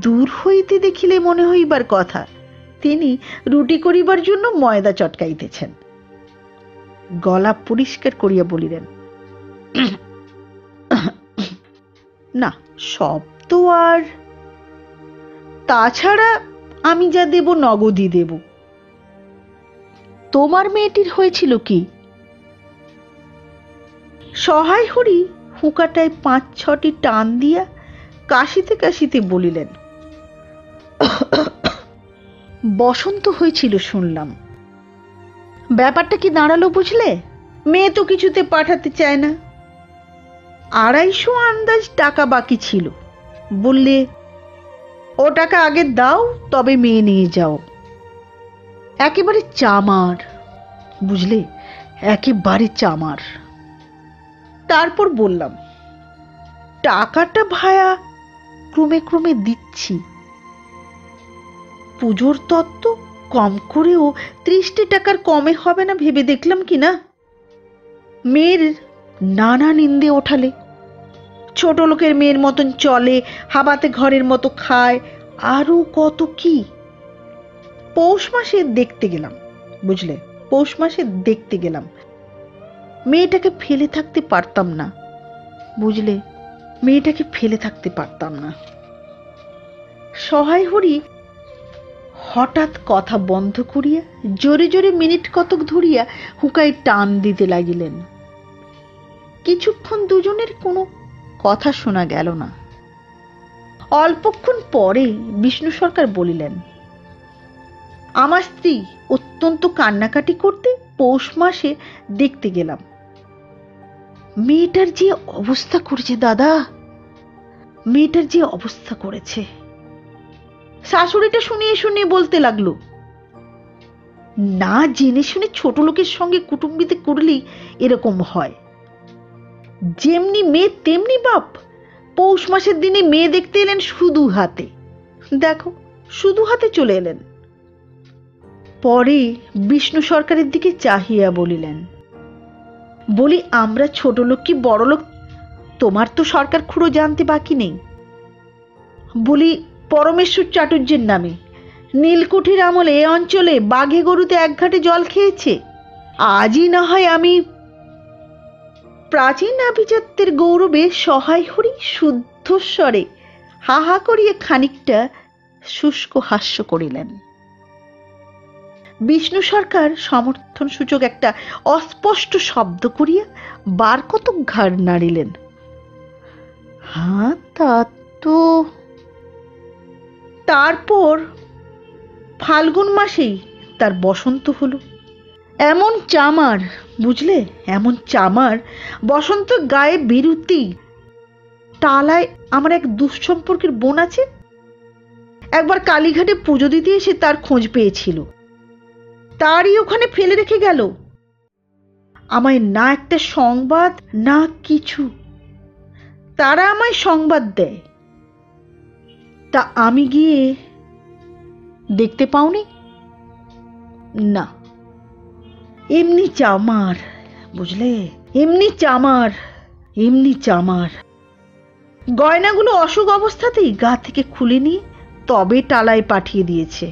দূর হইতে দেখিলে মনে হইবার কথা তিনি রুটি করিবার জন্য ময়দা চটকাইতেছেন। গলা পরিষ্কার করিয়া বলিলেন, না সব তো আর, তাছাড়া আমি যা দেব নগদই দেব। তোমার মেয়েটির হয়েছিল কি? সহায় হরি হুঁকাটায় 5-6টি টান দিয়া কাশিতে কাশিতে বলিলেন, বসন্ত হয়েছিল শুনলাম। ব্যাপারটা কি দাঁড়ালো বুঝলে? মেয়ে তো কিছুতে পাঠাতে চায় না। 250 আন্দাজ টাকা বাকি ছিল। বললে, ও টাকা আগে দাও, তবে মেয়ে নিয়ে যাও। একেবারে চামার, বুঝলে, একেবারে চামার। তারপর বললাম, টাকাটা ভায়া ক্রমে ক্রমে দিচ্ছি। পুজোর তত্ত্ব কম করেও 30টি টাকার কমে হবে না ভেবে দেখলাম কি না। মেয়ের নানা নিন্দে ওঠালে, ছোট লোকের মেয়ের মতন চলে, হাবাতে ঘরের মতো খায়, আরো কত কি। পৌষ মাসে দেখতে গেলাম, বুঝলে, পৌষ মাসে দেখতে গেলাম। মেয়েটাকে ফেলে থাকতে পারতাম না, বুঝলে, মেয়েটাকে ফেলে থাকতে পারতাম না। সহায় হরি হঠাৎ কথা বন্ধ করিয়া জোরে জোরে মিনিট কতক ধরিয়া হুঁকায় টান দিতে লাগিলেন। কিছুক্ষণ দুজনের কোনো কথা শোনা গেল না। অল্পক্ষণ পরে বিষ্ণু সরকার বলিলেন, আমার স্ত্রী অত্যন্ত কান্নাকাটি করতে পৌষ মাসে দেখতে গেলাম। মেয়েটার যে অবস্থা করেছে দাদা, মেয়েটার যে অবস্থা করেছে। শাশুড়িটা শুনিয়ে শুনিয়ে বলতে লাগলো, না জেনে শুনে ছোট লোকের সঙ্গে কুটুম্বিতে করলেই এরকম হয়। যেমনি মেয়ে তেমনি বাপ। পৌষ মাসের দিনে মেয়ে দেখতে এলেন শুধু হাতে, দেখো শুধু হাতে চলে এলেন। পরে বিষ্ণু সরকারের দিকে চাহিয়া বলিলেন, বলি আমরা ছোট লোক কি বড় লোক তোমার তো সরকার খুঁড়ো জানতে বাকি নেই। বলি পরমেশ্বর চাটুর্যের নামে নীলকুঠির আমলে এ অঞ্চলে বাঘে গরুতে এক ঘাটে জল খেয়েছে। আজই না হয় আমি। প্রাচীন আভিজাত্যের গৌরবে সহায় হরি শুদ্ধস্বরে হা হা করিয়া খানিকটা শুষ্ক হাস্য করিলেন। বিষ্ণু সরকার সমর্থন সূচক একটা অস্পষ্ট শব্দ করিয়া বার কতক ঘাড় নাড়িলেন। হ্যাঁ তা তো। তারপর ফাল্গুন মাসেই তার বসন্ত হলো। এমন চামার, বুঝলে, এমন চামার, বসন্ত গায়ে বেরুতেই টালায় আমার এক দুঃসম্পর্কের বোন আছে, একবার কালীঘাটে পুজো দিতে এসে তার খোঁজ পেয়েছিল। তারই ওখানে ফেলে রেখে গেল। আমায় না একটা সংবাদ না কিছু। তারা আমায় সংবাদ দেয়, তা আমি গিয়ে দেখতে পাওনি? না, এমনি চামার, বুঝলে, এমনি চামার, এমনি চামার। গয়নাগুলো অসুখ অবস্থাতেই গা থেকে খুলে নিয়ে তবে টালায় পাঠিয়ে দিয়েছে।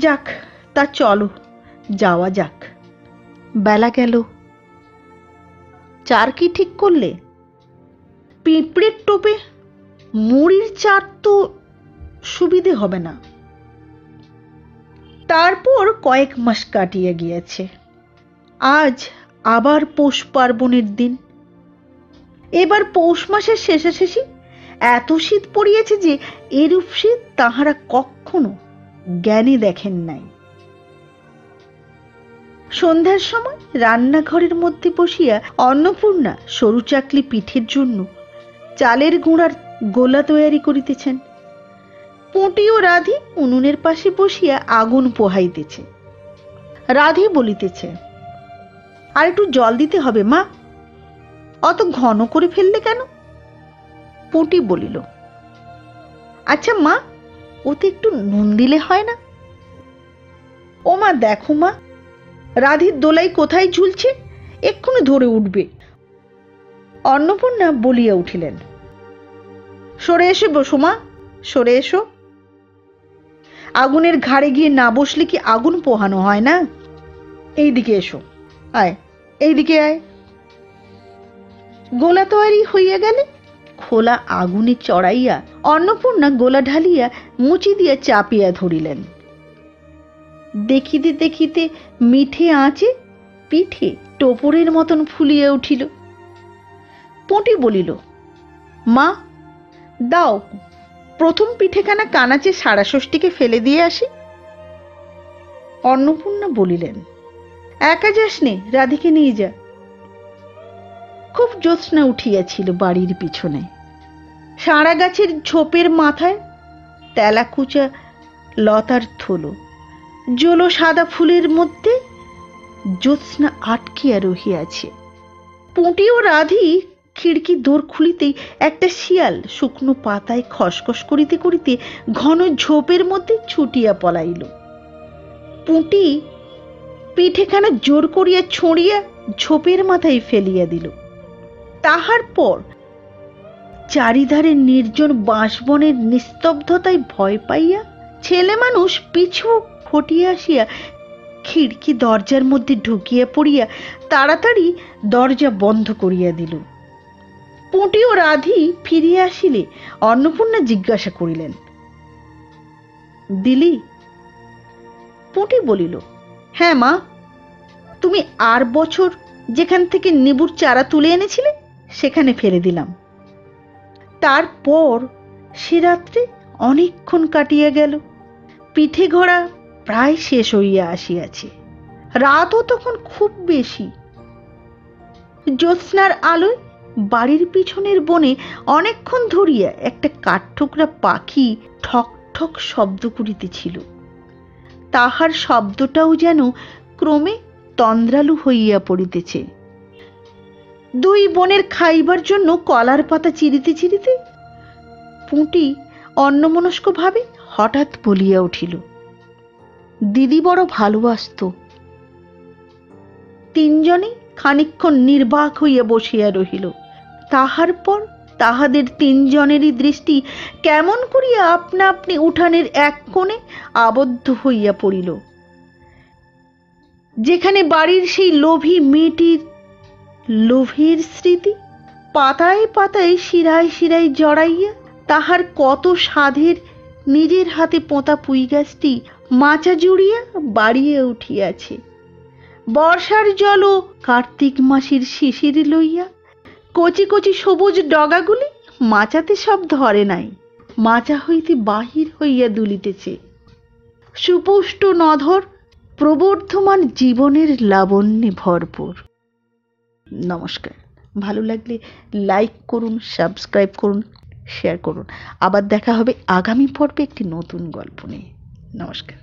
যাক, তা চলো যাওয়া যাক। বেলা গেল। চার কি ঠিক করলে? পিঁপড়ের টোপে মুড়ির চার তো সুবিধে হবে না। তারপর কয়েক মাস কাটিয়া গিয়াছে। আজ আবার পৌষ পার্বণের দিন। এবার পৌষ মাসের শেষাশেষি এত শীত পড়িয়াছে যে এরূপ শীত তাহারা কখনো জ্ঞানে দেখেন নাই। সন্ধ্যার সময় রান্নাঘরের মধ্যে বসিয়া অন্নপূর্ণা সরু চাকলি পিঠের জন্য চালের গুঁড়ার গোলা তৈয়ারি করিতেছেন। পুঁটি ও রাধি উনুনের পাশে বসিয়া আগুন পোহাইতেছে। রাধি বলিতেছে, আর একটু জল দিতে হবে মা, অত ঘন করে ফেললে কেন? পুঁটি বলিল, আচ্ছা মা, ওতে একটু নুন দিলে হয় না? ও মা, দেখো মা, রাধির দোলাই কোথায় ঝুলছে, এক্ষুনি ধরে উঠবে। অন্নপূর্ণা বলিয়া উঠিলেন, সরে এসে বসো মা, সরে এসো। আগুনের ঘাড়ে গিয়ে না বসলে কি আগুন পোহানো হয় না? এইদিকে এসো, আয়, এইদিকে আয়। গোলা তৈরি হইয়া গেলে খোলা আগুনে চড়াইয়া অন্নপূর্ণা গোলা ঢালিয়া মুচি দিয়া চাপিয়া ধরিলেন। দেখিতে দেখিতে মিঠে আঁচে পিঠে টোপরের মতন ফুলিয়া উঠিল। পুঁটি বলিল, মা দাও, প্রথম পিঠেখানা কানাচে সারা ষষ্ঠীকে ফেলে দিয়ে আসি। অন্নপূর্ণা বলিলেন, একা যাস নে, রাধিকে নিয়ে যা। খুব জ্যোৎস্না উঠিয়াছিল বাড়ির পিছনে। সারা গাছের ঝোপের মাথায় তেলাকুচা লতার থলো, জলো সাদা ফুলের মধ্যে জ্যোৎস্না আটকিয়া রহিয়াছে। পুঁটি ও রাধি খিড়কি দোর খুলিতেই একটা শিয়াল শুকনো পাতায় খসখস করিতে করিতে ঘন ঝোপের মধ্যে ছুটিয়া পলাইল। পুঁটি পিঠেখানা জোর করিয়া ছড়িয়া ঝোপের মাথায় ফেলিয়া দিল। তাহার পর চারিধারে নির্জন বাঁশবনের নিস্তব্ধতায় ভয় পাইয়া ছেলে মানুষ পিছু হটিয়া আসিয়া খিড়কি দরজার মধ্যে ঢুকিয়া পড়িয়া তাড়াতাড়ি দরজা বন্ধ করিয়া দিল। পুঁটি ও রাধি ফিরিয়া আসিলে অন্নপূর্ণা জিজ্ঞাসা করিলেন, দিলি? পুঁটি বলিল, হ্যাঁ মা, তুমি আর বছর যেখান থেকে নেবুর চারা তুলে এনেছিলে সেখানে ফেলে দিলাম। তারপর সে রাত্রে অনেকক্ষণ কাটিয়া গেল। পিঠে ঘোড়া প্রায় শেষ হইয়া আসিয়াছে। রাতও তখন খুব বেশি। জ্যোৎস্নার আলোয় বাড়ির পিছনের বনে অনেকক্ষণ ধরিয়া একটা কাঠঠোকরা পাখি ঠক ঠক শব্দ করিতেছিল। তাহার শব্দটাও যেন ক্রমে তন্দ্রালু হইয়া পড়িতেছে। দুই বোনের খাইবার জন্য কলার পাতা চিরিতে চিরিতে পুঁটি অন্যমনস্ক ভাবে হঠাৎ বলিয়া উঠিল, দিদি বড় ভালোবাসত। তিনজনে খানিকক্ষণ নির্বাক হইয়া বসিয়া রহিল। তাহার পর তাহাদের তিনজনেরই দৃষ্টি কেমন করিয়া আপনা আপনি উঠানের এক কোণে আবদ্ধ হইয়া পড়িল, যেখানে বাড়ির সেই লোভী মেয়েটির লোভের স্মৃতি পাতায় পাতায় শিরায় শিরায় জড়াইয়া তাহার কত সাধের নিজের হাতে পোঁতা পুঁই গাছটি মাচা জুড়িয়া বাড়িয়ে উঠিয়াছে। বর্ষার জল ও কার্তিক মাসের শিশির লইয়া কচি কচি সবুজ ডগাগুলি মাচাতে সব ধরে নাই, মাচা হইতে বাহির হইয়া দুলিতেছে। সুপুষ্ট নধর প্রবর্ধমান জীবনের লাবণ্যে ভরপুর। নমস্কার, ভালো লাগলে লাইক করুন, সাবস্ক্রাইব করুন, শেয়ার করুন। আবার দেখা হবে আগামী পর্বে একটি নতুন গল্প নিয়ে। নমস্কার।